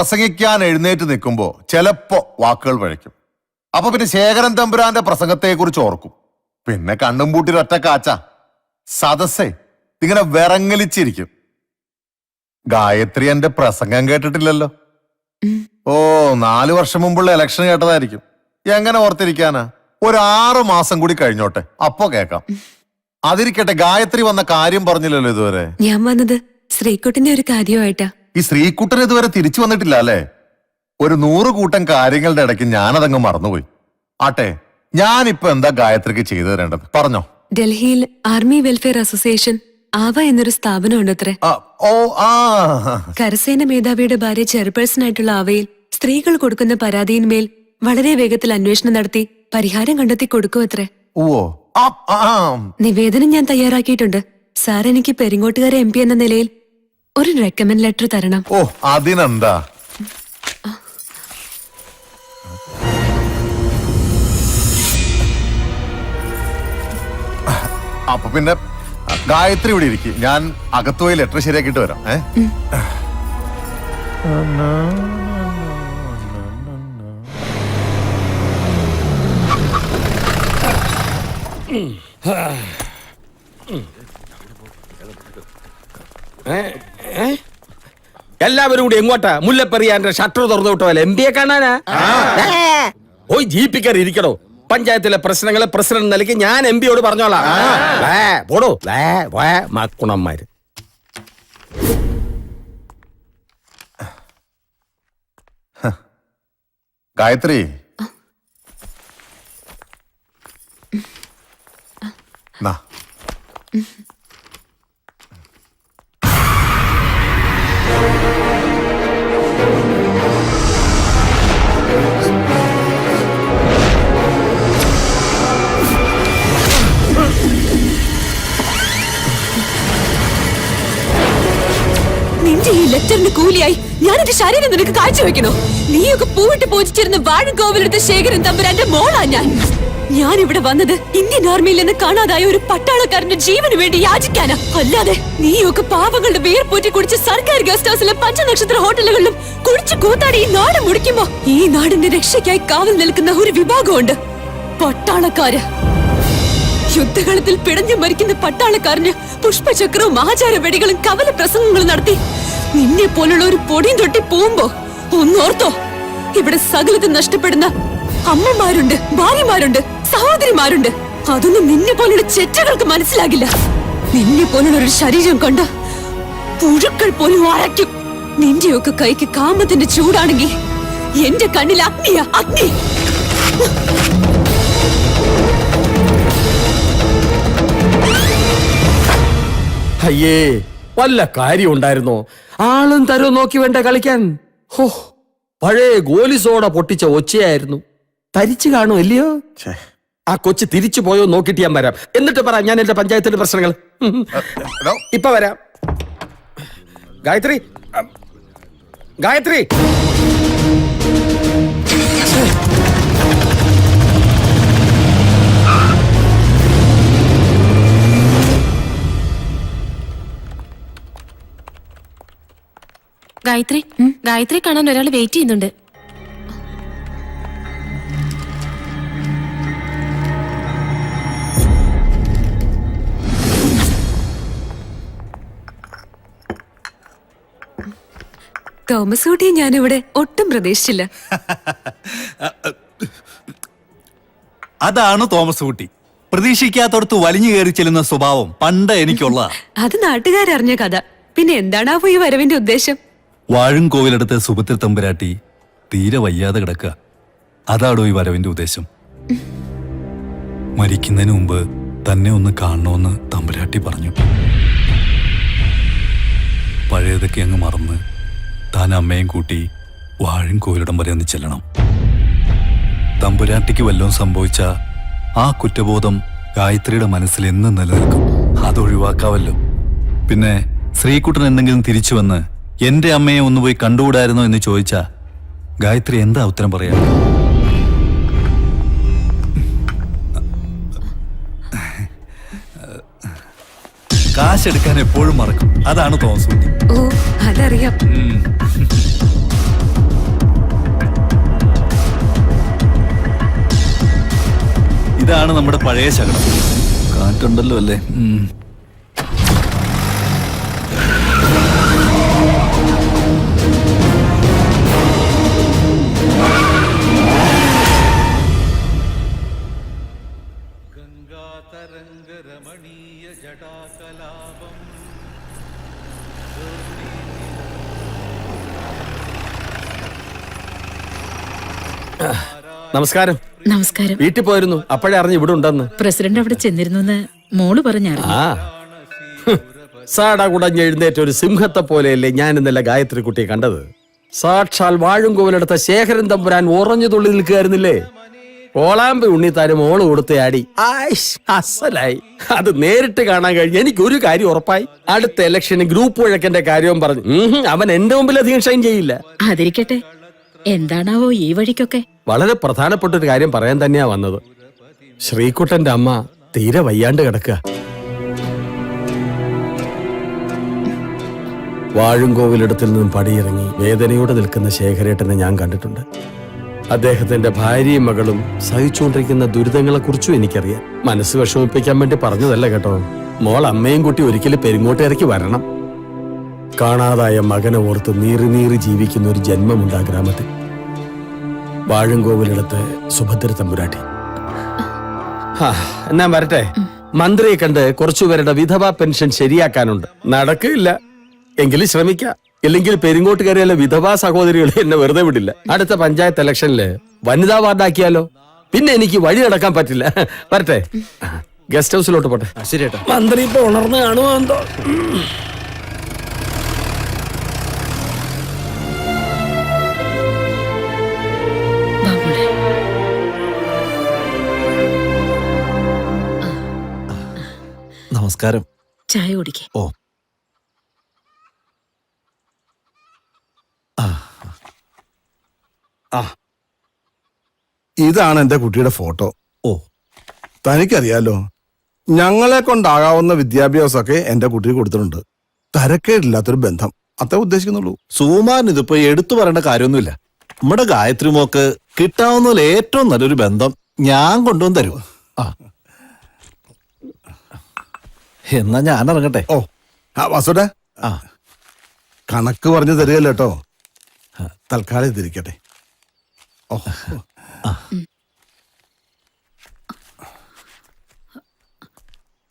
പ്രസംഗിക്കാൻ എഴുന്നേറ്റ് നിൽക്കുമ്പോ ചിലപ്പോ വാക്കുകൾ പഴയ്ക്കും. അപ്പൊ പിന്നെ ശേഖരൻ തമ്പുരാന്റെ പ്രസംഗത്തെ കുറിച്ച് ഓർക്കും. പിന്നെ കണ്ണും പൂട്ടി ഒറ്റ കാച്ച സദസ്സേ ഇങ്ങനെ വിറങ്ങലിച്ചിരിക്കും. ഗായത്രി എന്റെ പ്രസംഗം കേട്ടിട്ടില്ലല്ലോ. ഓ 4 വർഷം മുമ്പുള്ള ഇലക്ഷൻ കേട്ടതായിരിക്കും. എങ്ങനെ ഓർത്തിരിക്കാനാ? ഒരു 6 മാസം കൂടി കഴിഞ്ഞോട്ടെ, അപ്പോ കേക്കാം. അതിരിക്കട്ടെ, ഗായത്രി വന്ന കാര്യം പറഞ്ഞില്ലല്ലോ ഇതുവരെ. ഞാൻ വന്നത് ശ്രീകുട്ടിന്റെ ഒരു കാര്യമായിട്ടാ. ഈ ശ്രീകുട്ടൻ ഇതുവരെ തിരിച്ചു വന്നിട്ടില്ല അല്ലേ? ഒരു 100 കൂട്ടം കാര്യങ്ങളുടെ ഇടയ്ക്ക് ഞാനതങ്ങ് മറന്നുപോയി. ആട്ടെ, ഞാനിപ്പോ എന്താ ഗായത്രിക്ക് ചെയ്തു തരേണ്ടത് പറഞ്ഞോ. ഡൽഹിയിൽ ആർമി വെൽഫെയർ അസോസിയേഷൻ ആവ എന്നൊരു സ്ഥാപനമുണ്ട് അത്രേ. കരസേന മേധാവിയുടെ ഭാര്യ ചെയർപേഴ്സൺ ആയിട്ടുള്ള ആവയിൽ സ്ത്രീകൾ കൊടുക്കുന്ന പരാതിയിന്മേൽ വളരെ വേഗത്തിൽ അന്വേഷണം നടത്തി പരിഹാരം കണ്ടെത്തി കൊടുക്കുമത്രേ. നിവേദനം ഞാൻ തയ്യാറാക്കിയിട്ടുണ്ട്. സാർ എനിക്ക് പെരിങ്ങോട്ടുകാരെ MP എന്ന നിലയിൽ ഒരു റെക്കമെൻഡ് ലെറ്റർ തരണം. ഓ അതിനെന്താ. അപ്പൊ പിന്നെ ഗായത്രി ഇവിടെ ഇരിക്കും, ഞാൻ അകത്തുപോയി ലെറ്റർ ശരിയാക്കിട്ട് വരാം. എല്ലാവരും കൂടി എങ്ങോട്ടാ? മുല്ലപ്പെരിയാറിന്റെ ഷട്ടർ തുറന്നു വിട്ടോ അല്ലെ? MP കാണാനാ? ഓയ് ജീപ്പിൽ കയറി ഇരിക്കണോ? പഞ്ചായത്തിലെ പ്രശ്നങ്ങളെ പ്രസിഡന്റ് നിലയ്ക്ക് ഞാൻ MP യോട് പറഞ്ഞോളാം. പോടോ മക്കുണന്മാര്. ഗായത്രി, നിന്റെ ഈ ലെറ്ററിന് കൂലിയായി ഞാൻ എന്റെ ശരീരം നിനക്ക് കാഴ്ചവെക്കണോ? നീയൊക്കെ പൂവിട്ട് പൂജിച്ചിരുന്ന വാഴക്കോവിലെടുത്ത ശേഖരൻ തമ്പുരാന്റെ മോളാ ഞാൻ. ഞാൻ ഇവിടെ വന്നത് ഇന്ത്യൻ ആർമിയിൽ നിന്ന് കാണാതായ ഒരു പട്ടാളക്കാരന്റെ ജീവന് വേണ്ടി യാചിക്കാനാ. അല്ലാതെ നീയൊക്കെ പാവങ്ങളുടെ വേർപൂറ്റി കുടിച്ച് സർക്കാർ ഗസ്റ്റ് ഹൗസിലെ 5 നക്ഷത്ര ഹോട്ടലുകളിലും കുടിച്ചു കൂത്താടി ഈ നാട് മുടിക്കുമ്പോ ഈ നാടിന്റെ രക്ഷയ്ക്കായി കാവൽ നിൽക്കുന്ന ഒരു വിഭാഗമുണ്ട്, പട്ടാളക്കാര്. യുദ്ധകളത്തിൽ പിടഞ്ഞു മരിക്കുന്ന പട്ടാളക്കാരന് പുഷ്പചക്രവും ആചാര വെടികളും കവല പ്രസംഗങ്ങളും നടത്തി നിന്നെ പോലുള്ള ഒരു പൊടിയും തൊട്ടി പോകുമ്പോ ഒന്നോർത്തോ, ഇവിടെ സകലതും നഷ്ടപ്പെടുന്ന അമ്മമാരുണ്ട്, ഭാര്യമാരുണ്ട്, സഹോദരിമാരുണ്ട്. അതൊന്നും നിന്നെ പോലുള്ള ചെറ്റകൾക്ക് മനസ്സിലാകില്ല. നിന്നെ പോലുള്ള ഒരു ശരീരം കണ്ട പുഴുക്കൾ പോലും അരയ്ക്കും. നിന്റെയൊക്കെ കൈക്ക് കാമത്തിന്റെ ചൂടാണെങ്കിൽ എന്റെ കണ്ണിൽ അഗ്നിയാ, അഗ്നി. അയ്യേ, വല്ല കാര്യം ഉണ്ടായിരുന്നോ? ആളും തരവും നോക്കി വേണ്ട കളിക്കാൻ. ഹോ, പഴയ ഗോലിസോട പൊട്ടിച്ച ഒച്ചയായിരുന്നു. തരിച്ചു കാണും അല്ലയോ? ആ കൊച്ചു തിരിച്ചു പോയോ നോക്കിട്ട് ഞാൻ വരാം. എന്നിട്ട് പറയാം ഞാൻ എന്റെ പഞ്ചായത്തിന്റെ പ്രശ്നങ്ങൾ. ഇപ്പൊ വരാം. ഗായത്രി, ഗായത്രി. ഗായത്രി, ഗായത്രി കാണാൻ ഒരാൾ വെയിറ്റ് ചെയ്യുന്നുണ്ട്. തോമസ് കുട്ടിയെ ഞാനിവിടെ ഒട്ടും പ്രതീക്ഷിച്ചില്ല. അതാണ് തോമസ് കുട്ടി. പ്രതീക്ഷിക്കാത്തടത്ത് വലിഞ്ഞു കയറി ചെല്ലുന്ന സ്വഭാവം പണ്ട് എനിക്കുള്ള. അത് നാട്ടുകാരറിഞ്ഞ കഥ. പിന്നെ എന്താണാവോ ഈ വരവിന്റെ ഉദ്ദേശം? വാഴുംകോവിലടുത്ത് സുഭദ്ര തമ്പുരാട്ടി തീരെ വയ്യാതെ കിടക്കുക. അതാടോ ഈ വരവിന്റെ ഉദ്ദേശം. മരിക്കുന്നതിന് മുമ്പ് തന്നെ ഒന്ന് കാണണമെന്ന് തമ്പുരാട്ടി പറഞ്ഞു. പഴയതൊക്കെ അങ്ങ് മറന്ന് താൻ അമ്മയും കൂട്ടി വാഴുംകോവിലിടം വരെ ഒന്ന് ചെല്ലണം. തമ്പുരാട്ടിക്ക് വല്ലതും സംഭവിച്ച ആ കുറ്റബോധം ഗായത്രിയുടെ മനസ്സിൽ എന്നും നിലനിൽക്കും. അതൊഴിവാക്കാവല്ലോ. പിന്നെ ശ്രീകുട്ടൻ എന്തെങ്കിലും തിരിച്ചു വന്ന് എന്റെ അമ്മയെ ഒന്നുപോയി കണ്ടുകൂടായിരുന്നോ എന്ന് ചോദിച്ചാ ഗായത്രി എന്താ ഉത്തരം പറയാ? കാശെടുക്കാൻ എപ്പോഴും മറക്കും. അതാണ് തോമസ് കുട്ടി. ഓ, അതറിയാം. ഇതാണ് നമ്മുടെ പഴയ ശകടം. കാറ്റുണ്ടല്ലോ അല്ലേ? നമസ്കാരം. നമസ്കാരം. വീട്ടിൽ പോയിരുന്നു, അപ്പോഴേ അറിഞ്ഞു ഇവിടെ ഉണ്ടെന്ന്. പ്രസിഡന്റ് അവിടെ ചെന്നിരുന്നു മോള് പറഞ്ഞായിരുന്നു. ആ സാടാ കുടഞ്ഞ് എഴുന്നേറ്റ ഒരു സിംഹത്തെ പോലെയല്ലേ ഞാൻ ഇന്നലെ ഗായത്രി കുട്ടിയെ കണ്ടത്. സാക്ഷാൽ വാഴുംകോവിലെടുത്ത ശേഖരൻ തമ്പുരാൻ ഉറഞ്ഞു തുള്ളി നിൽക്കുകയായിരുന്നില്ലേ. കോളാമ്പി ഉണ്ണിത്താനും മോള് കൊടുത്ത ആടി അസലായി. അത് നേരിട്ട് കാണാൻ കഴിഞ്ഞ് എനിക്ക് ഒരു കാര്യം ഉറപ്പായി. അടുത്ത ഇലക്ഷന് ഗ്രൂപ്പ് വഴക്കന്റെ കാര്യവും പറഞ്ഞു. അവൻ എന്റെ മുമ്പിൽ അധികം ഷൈൻ ചെയ്യില്ല. അതിരിക്കട്ടെ, എന്താണാവോ ഈ വഴിക്കൊക്കെ? വളരെ പ്രധാനപ്പെട്ട ഒരു കാര്യം പറയാൻ തന്നെയാ വന്നത്. ശ്രീകുട്ടന്റെ അമ്മ തീരെ വയ്യാണ്ട് കിടക്കുക. വാഴുംകോവിലിടത്തിൽ നിന്നും പടിയിറങ്ങി വേദനയോടെ നിൽക്കുന്ന ശേഖരേട്ടനെ ഞാൻ കണ്ടിട്ടുണ്ട്. അദ്ദേഹത്തിന്റെ ഭാര്യയും മകളും സഹിച്ചുകൊണ്ടിരിക്കുന്ന ദുരിതങ്ങളെ കുറിച്ചും എനിക്കറിയാം. മനസ്സ് വിഷമിപ്പിക്കാൻ വേണ്ടി പറഞ്ഞതല്ല കേട്ടോ. മോൾ അമ്മയും കുട്ടി ഒരിക്കലും പെരുങ്ങോട്ടേക്ക് വരണം. കാണാതായ മകനെ ഓർത്ത് നീറി നീറി ജീവിക്കുന്ന ഒരു ജന്മമുണ്ട് ആ ഗ്രാമത്തിൽ. വാഴുംകോവിലിടത്ത് സുഭദ്ര തമ്പുരാട്ടി. എന്നാ വരട്ടെ. മന്ത്രിയെ കണ്ട് കുറച്ചുപേരുടെ വിധവാ പെൻഷൻ ശരിയാക്കാനുണ്ട്. നടക്കില്ല എങ്കിലും ശ്രമിക്കാം. ഇല്ലെങ്കിൽ പെരിങ്ങോട്ടുകാരെയല്ല വിധവാ സഹോദരികൾ എന്നെ വെറുതെ വിടില്ല. അടുത്ത പഞ്ചായത്ത് ഇലക്ഷനില് വനിതാ വാർഡാക്കിയാലോ? പിന്നെ എനിക്ക് വഴി നടക്കാൻ പറ്റില്ല. വരട്ടെ, ഗസ്റ്റ് ഹൗസിലോട്ട് പോട്ടെ. ശരിയേട്ടാ. മന്ത്രി ഇപ്പൊ ഉണർന്ന് കാണുമോ എന്തോ. വാ മോളെ. നമസ്കാരം. ചായ കുടിക്കേ. ഓ, ഇതാണ് എന്റെ കുട്ടിയുടെ ഫോട്ടോ. ഓ, തനിക്കറിയാലോ, ഞങ്ങളെ കൊണ്ടാകാവുന്ന വിദ്യാഭ്യാസമൊക്കെ എന്റെ കുട്ടിക്ക് കൊടുത്തിട്ടുണ്ട്. തരക്കേടില്ലാത്തൊരു ബന്ധം അത്രേ ഉദ്ദേശിക്കുന്നുള്ളൂ. സുമാൻ ഇതിപ്പോ എടുത്തു പറയേണ്ട കാര്യമൊന്നുമില്ല. നമ്മുടെ ഗായത്രി മോക്ക് കിട്ടാവുന്നതിൽ ഏറ്റവും നല്ലൊരു ബന്ധം ഞാൻ കൊണ്ടുവന്ന് തരൂ. ആ, എന്നാ ഞാൻ ഇറങ്ങട്ടെ. ഓ, വാസുടെ, ആ, കണക്ക് പറഞ്ഞു തരികല്ലോ കേട്ടോ. തൽക്കാലം ഇതിരിക്കട്ടെ. ഓ,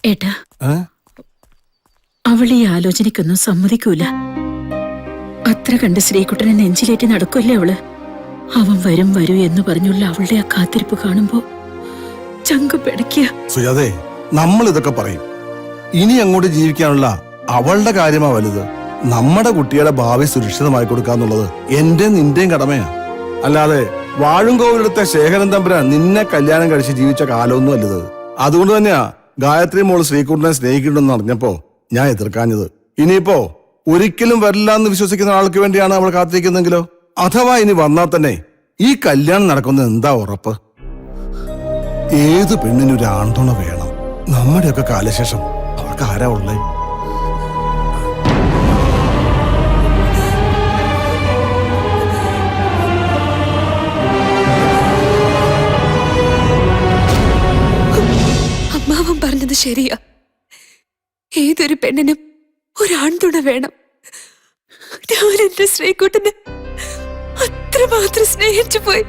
ഏട്ടാ, അവൾ ഈ ആലോചനയ്ക്കൊന്നും സമ്മതിക്കൂല. അത്ര കണ്ട് ശ്രീകുട്ടനെ നെഞ്ചിലേറ്റി നടക്കൂല്ലേ അവള്. അവൻ വരും വരൂ എന്ന് പറഞ്ഞുള്ള അവളുടെ ആ കാത്തിരിപ്പ് കാണുമ്പോ ചങ്ക് പിടയ്ക്കുക. സുജാതേ, നമ്മൾ ഇതൊക്കെ പറയും. ഇനി അങ്ങോട്ട് ജീവിക്കാനുള്ള അവളുടെ കാര്യമാ വലുത്. നമ്മുടെ കുട്ടിയുടെ ഭാവി സുരക്ഷിതമായി കൊടുക്കാന്നുള്ളത് എന്റെ നിന്റെയും കടമയാ. അല്ലാതെ വാഴുംകോവിലെടുത്ത ശേഖരൻ തമ്പുരാൻ നിന്നെ കല്യാണം കഴിച്ച് ജീവിച്ച കാലമൊന്നും അല്ലത്. അതുകൊണ്ട് തന്നെയാ ഗായത്രി മോള് ശ്രീകുട്ടനെ സ്നേഹിക്കണമെന്ന് അറിഞ്ഞപ്പോ ഞാൻ എതിർക്കാഞ്ഞത്. ഇനിയിപ്പോ ഒരിക്കലും വരില്ല എന്ന് വിശ്വസിക്കുന്ന ആൾക്ക് വേണ്ടിയാണ് അവൾ കാത്തിരിക്കുന്നെങ്കിലോ? അഥവാ ഇനി വന്നാൽ തന്നെ ഈ കല്യാണം നടക്കുന്നത് എന്താ ഉറപ്പ്? ഏത് പെണ്ണിനൊരു ആൺതുണ വേണം. നമ്മുടെയൊക്കെ കാലശേഷം അവൾക്ക് ആരാ ഉള്ളേ? അമ്മാവൻ പറഞ്ഞത് ശരിയാ. ഏതൊരു പെണ്ണിനും ഒരു ആൺതുണ വേണം. ഞാൻ എന്റെ ശ്രീകുട്ടനെ അത്രമാത്രം സ്നേഹിച്ചു പോയി.